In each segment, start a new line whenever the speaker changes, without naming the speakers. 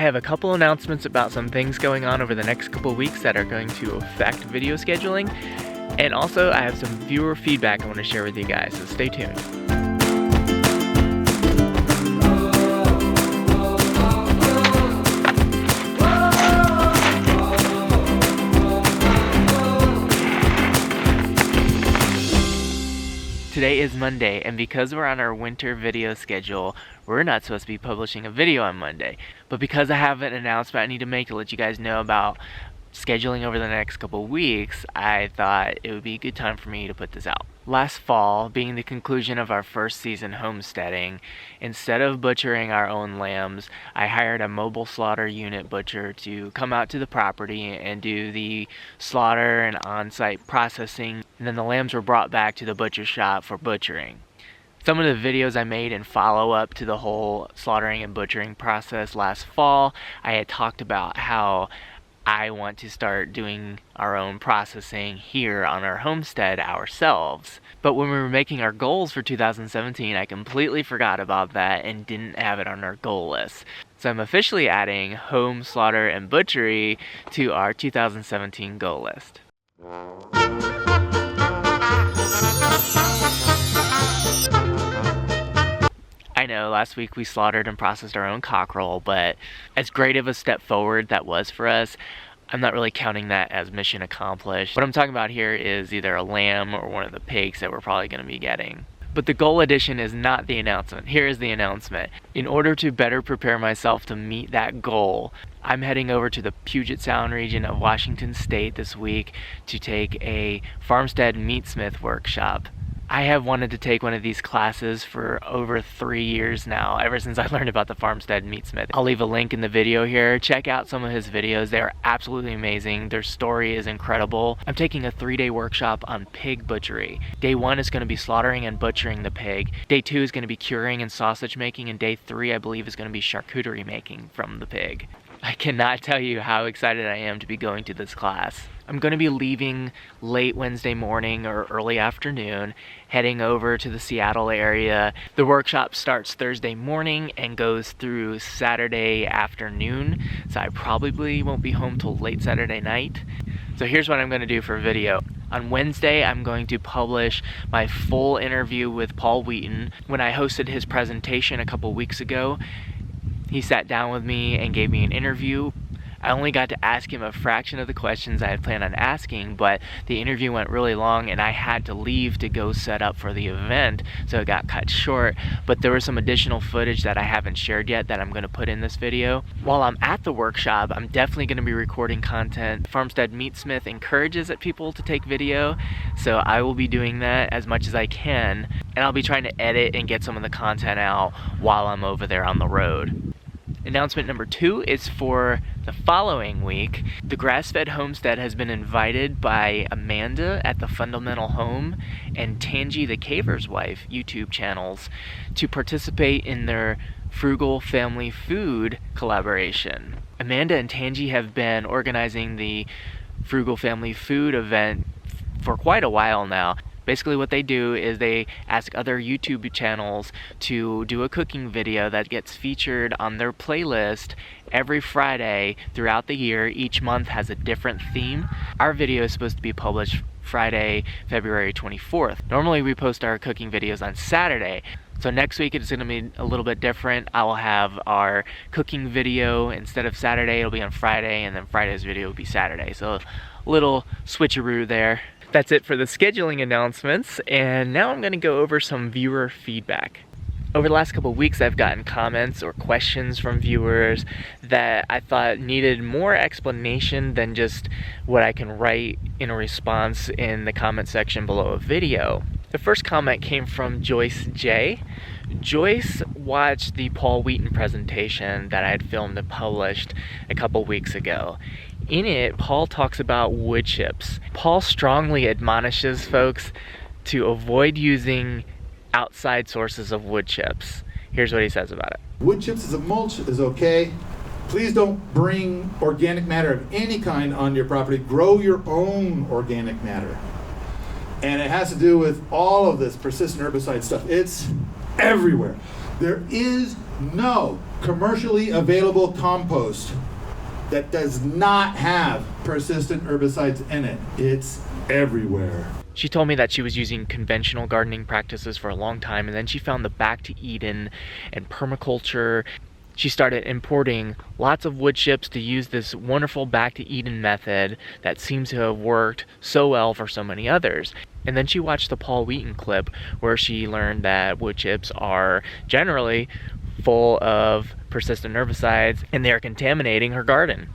have a couple announcements about some things going on over the next couple weeks that are going to affect video scheduling. And also, I have some viewer feedback I want to share with you guys, so stay tuned. Today is Monday, and because we're on our winter video schedule, we're not supposed to be publishing a video on Monday. But because I have an announcement I need to make to let you guys know about scheduling over the next couple weeks, I thought it would be a good time for me to put this out. Last fall, being the conclusion of our first season homesteading, instead of butchering our own lambs, I hired a mobile slaughter unit butcher to come out to the property and do the slaughter and on-site processing, and then the lambs were brought back to the butcher shop for butchering. Some of the videos I made in follow-up to the whole slaughtering and butchering process last fall, I had talked about how I want to start doing our own processing here on our homestead ourselves. But when we were making our goals for 2017, I completely forgot about that and didn't have it on our goal list. So I'm officially adding home slaughter and butchery to our 2017 goal list. I know last week we slaughtered and processed our own cockerel, but as great of a step forward that was for us, I'm not really counting that as mission accomplished. What I'm talking about here is either a lamb or one of the pigs that we're probably going to be getting. But the goal edition is not the announcement. Here is the announcement. In order to better prepare myself to meet that goal, I'm heading over to the Puget Sound region of Washington State this week to take a farmstead meatsmith workshop. I have wanted to take one of these classes for over 3 years now, ever since I learned about the farmstead meatsmith. I'll leave a link in the video here. Check out some of his videos. They are absolutely amazing. Their story is incredible. I'm taking a 3-day workshop on pig butchery. Day 1 is going to be slaughtering and butchering the pig. Day 2 is going to be curing and sausage making, and day 3 I believe is going to be charcuterie making from the pig. I cannot tell you how excited I am to be going to this class. I'm going to be leaving late Wednesday morning or early afternoon, heading over to the Seattle area. The workshop starts Thursday morning and goes through Saturday afternoon, so I probably won't be home till late Saturday night. So here's what I'm going to do for video. On Wednesday, I'm going to publish my full interview with Paul Wheaton. When I hosted his presentation a couple weeks ago, he sat down with me and gave me an interview. I only got to ask him a fraction of the questions I had planned on asking, but the interview went really long and I had to leave to go set up for the event, so it got cut short. But there was some additional footage that I haven't shared yet that I'm going to put in this video. While I'm at the workshop, I'm definitely going to be recording content. Farmstead Meatsmith encourages people to take video, so I will be doing that as much as I can, and I'll be trying to edit and get some of the content out while I'm over there on the road. Announcement number 2 is for the following week. The Grass-Fed Homestead has been invited by Amanda at the Fundamental Home and Tangi the Caver's Wife YouTube channels to participate in their Frugal Family Food collaboration. Amanda and Tangi have been organizing the Frugal Family Food event for quite a while now. Basically what they do is they ask other YouTube channels to do a cooking video that gets featured on their playlist every Friday throughout the year. Each month has a different theme. Our video is supposed to be published Friday, February 24th. Normally we post our cooking videos on Saturday. So next week it's going to be a little bit different. I will have our cooking video instead of Saturday, it'll be on Friday, and then Friday's video will be Saturday. So a little switcheroo there. That's it for the scheduling announcements, and now I'm going to go over some viewer feedback. Over the last couple of weeks, I've gotten comments or questions from viewers that I thought needed more explanation than just what I can write in a response in the comment section below a video. The first comment came from Joyce J. Joyce watched the Paul Wheaton presentation that I had filmed and published a couple weeks ago. In it, Paul talks about wood chips. Paul strongly admonishes folks to avoid using outside sources of wood chips. Here's what he says about it.
Wood chips as a mulch is okay. Please don't bring organic matter of any kind on your property. Grow your own organic matter. And it has to do with all of this persistent herbicide stuff. It's everywhere. There is No commercially available compost that does not have persistent herbicides in it. It's everywhere.
She told me that she was using conventional gardening practices for a long time, and then she found the Back to Eden and permaculture. She started importing lots of wood chips to use this wonderful Back to Eden method that seems to have worked so well for so many others. And then she watched the Paul Wheaton clip where she learned that wood chips are generally full of persistent herbicides and they're contaminating her garden.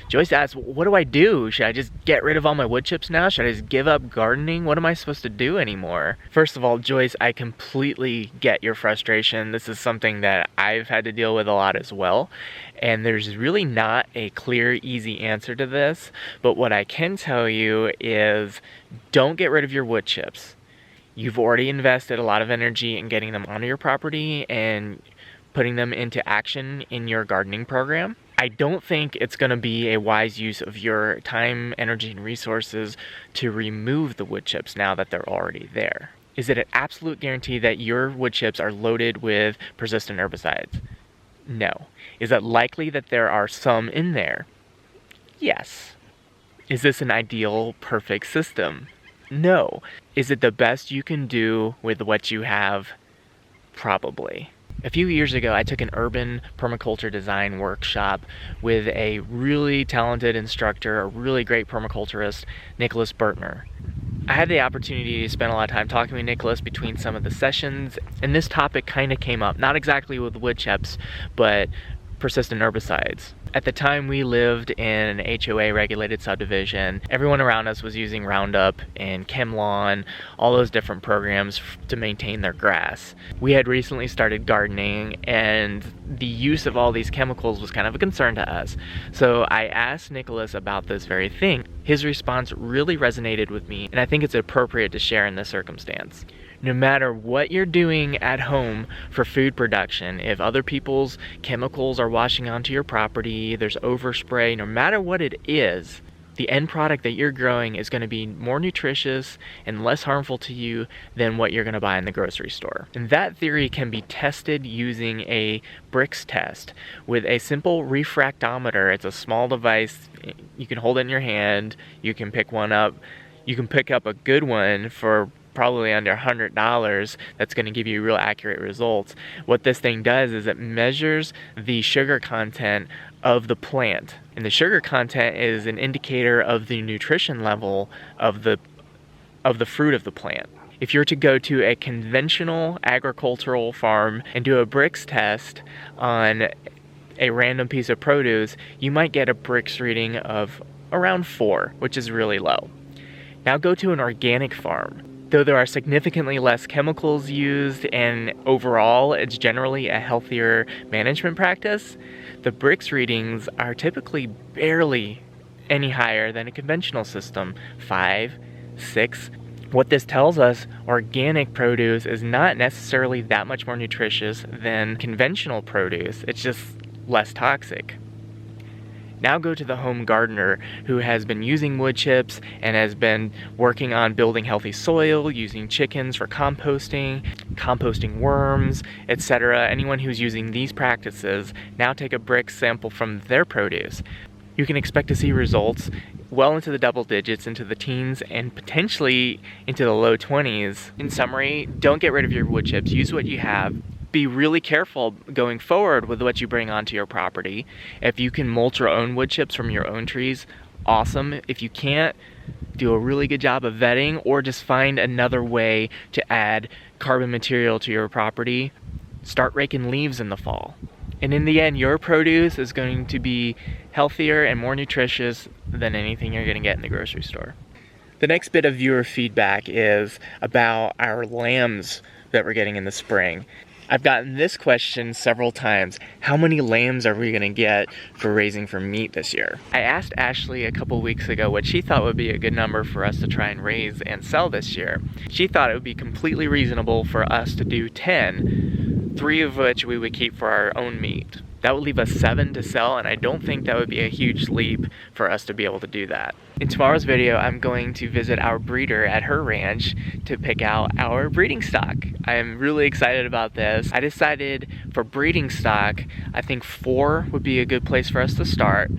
Joyce asked, what do I do? Should I just get rid of all my wood chips now? Should I just give up gardening? What am I supposed to do anymore? First of all, Joyce, I completely get your frustration. This is something that I've had to deal with a lot as well. And there's really not a clear, easy answer to this. But what I can tell you is don't get rid of your wood chips. You've already invested a lot of energy in getting them onto your property and putting them into action in your gardening program. I don't think it's going to be a wise use of your time, energy, and resources to remove the wood chips now that they're already there. Is it an absolute guarantee that your wood chips are loaded with persistent herbicides? No. Is it likely that there are some in there? Yes. Is this an ideal, perfect system? No. Is it the best you can do with what you have? Probably. A few years ago, I took an urban permaculture design workshop with a really talented instructor, a really great permaculturist, Nicholas Bertner. I had the opportunity to spend a lot of time talking with Nicholas between some of the sessions, and this topic kind of came up, not exactly with wood chips, but persistent herbicides. At the time, we lived in an HOA regulated subdivision. Everyone around us was using Roundup and ChemLawn, all those different programs to maintain their grass. We had recently started gardening, and the use of all these chemicals was kind of a concern to us. So I asked Nicholas about this very thing. His response really resonated with me, and I think it's appropriate to share in this circumstance. No matter what you're doing at home for food production, if other people's chemicals are washing onto your property, there's overspray, no matter what it is, the end product that you're growing is going to be more nutritious and less harmful to you than what you're going to buy in the grocery store. And that theory can be tested using a Brix test with a simple refractometer. It's a small device. You can hold it in your hand. You can pick one up. You can pick up a good one for probably under $100 that's going to give you real accurate results. What this thing does is it measures the sugar content of the plant, and the sugar content is an indicator of the nutrition level of the fruit of the plant. If you're to go to a conventional agricultural farm and do a Brix test on a random piece of produce, you might get a Brix reading of around 4, which is really low. Now go to an organic farm. Though there are significantly less chemicals used and overall it's generally a healthier management practice, the Brix readings are typically barely any higher than a conventional system, 5, 6. What this tells us, organic produce is not necessarily that much more nutritious than conventional produce, it's just less toxic. Now go to the home gardener who has been using wood chips and has been working on building healthy soil, using chickens for composting worms, etc. Anyone who's using these practices, now take a Brix sample from their produce. You can expect to see results well into the double digits, into the teens, and potentially into the low 20s. In summary, don't get rid of your wood chips. Use what you have. Be really careful going forward with what you bring onto your property. If you can mulch your own wood chips from your own trees, awesome. If you can't, do a really good job of vetting, or just find another way to add carbon material to your property. Start raking leaves in the fall. And in the end, your produce is going to be healthier and more nutritious than anything you're going to get in the grocery store. The next bit of viewer feedback is about our lambs that we're getting in the spring. I've gotten this question several times. How many lambs are we gonna get for raising for meat this year? I asked Ashley a couple weeks ago what she thought would be a good number for us to try and raise and sell this year. She thought it would be completely reasonable for us to do 10, 3 of which we would keep for our own meat. That would leave us 7 to sell, and I don't think that would be a huge leap for us to be able to do that. In tomorrow's video, I'm going to visit our breeder at her ranch to pick out our breeding stock. I'm really excited about this. I decided for breeding stock, I think 4 would be a good place for us to start.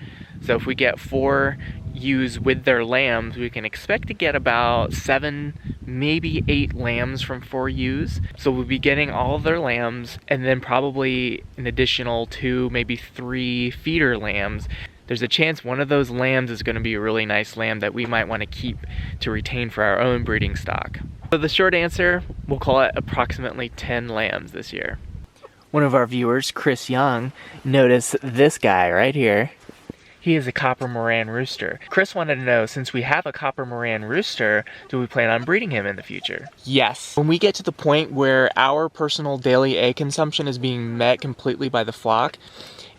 So if we get 4 ewes with their lambs, we can expect to get about 7, maybe 8 lambs from 4 ewes. So we'll be getting all of their lambs, and then probably an additional 2, maybe 3 feeder lambs. There's a chance one of those lambs is going to be a really nice lamb that we might want to keep to retain for our own breeding stock. So the short answer, we'll call it approximately 10 lambs this year. One of our viewers, Chris Young, noticed this guy right here. He is a copper Moran rooster. Chris wanted to know, since we have a copper Moran rooster, do we plan on breeding him in the future? Yes. When we get to the point where our personal daily egg consumption is being met completely by the flock,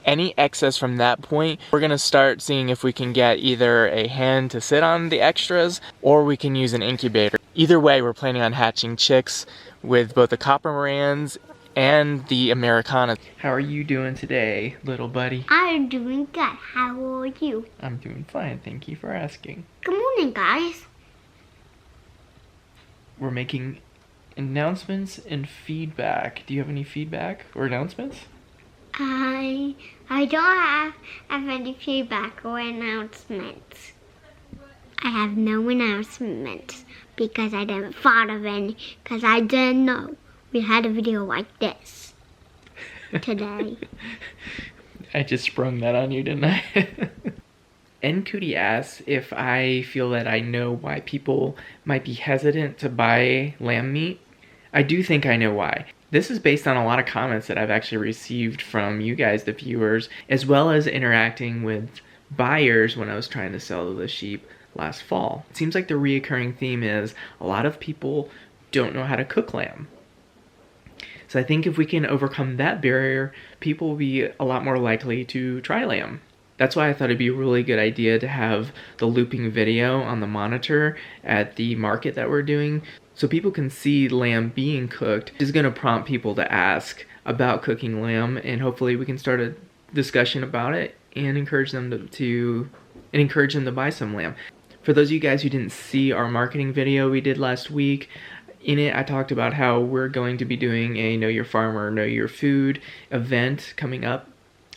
any excess from that point, we're gonna start seeing if we can get either a hen to sit on the extras, or we can use an incubator. Either way, we're planning on hatching chicks with both the copper Morans and the Americana. How are you doing today, little buddy?
I'm doing good. How are you?
I'm doing fine, thank you for asking.
Good morning, guys.
We're making announcements and feedback. Do you have any feedback or announcements?
I don't have any feedback or announcements. I have no announcements because I didn't thought of any, because I didn't know we had a video like this today.
I just sprung that on you, didn't I? N Cootie asks if I feel that I know why people might be hesitant to buy lamb meat. I do think I know why. This is based on a lot of comments that I've actually received from you guys, the viewers, as well as interacting with buyers when I was trying to sell the sheep last fall. It seems like the reoccurring theme is a lot of people don't know how to cook lamb. So I think if we can overcome that barrier, people will be a lot more likely to try lamb. That's why I thought it'd be a really good idea to have the looping video on the monitor at the market that we're doing, so people can see lamb being cooked. It's going to prompt people to ask about cooking lamb, and hopefully we can start a discussion about it and encourage them to buy some lamb. For those of you guys who didn't see our marketing video we did last week, in it I talked about how we're going to be doing a Know Your Farmer, Know Your Food event coming up,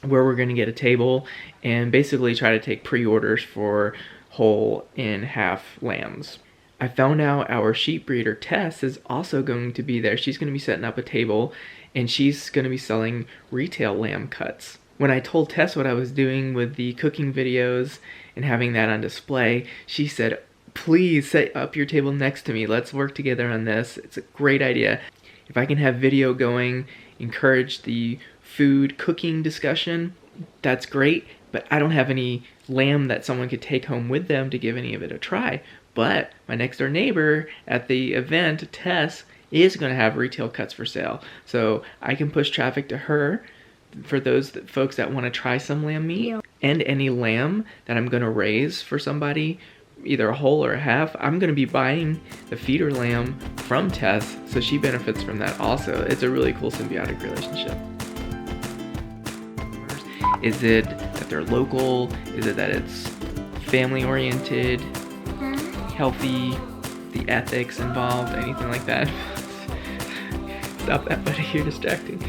where we're going to get a table and basically try to take pre-orders for whole and half lambs. I found out our sheep breeder Tess is also going to be there. She's going to be setting up a table, and she's going to be selling retail lamb cuts. When I told Tess what I was doing with the cooking videos and having that on display, she said, "Please set up your table next to me. Let's work together on this. It's a great idea." If I can have video going, encourage the food cooking discussion, that's great, but I don't have any lamb that someone could take home with them to give any of it a try. But my next door neighbor at the event, Tess, is going to have retail cuts for sale. So I can push traffic to her for those folks that want to try some lamb meat.
Yeah.
And any lamb that I'm going to raise for somebody, either a whole or a half, I'm going to be buying the feeder lamb from Tess, so she benefits from that also. It's a really cool symbiotic relationship. Is it that they're local? Is it that it's family oriented, healthy, the ethics involved, anything like that? Stop that, buddy, you're distracting.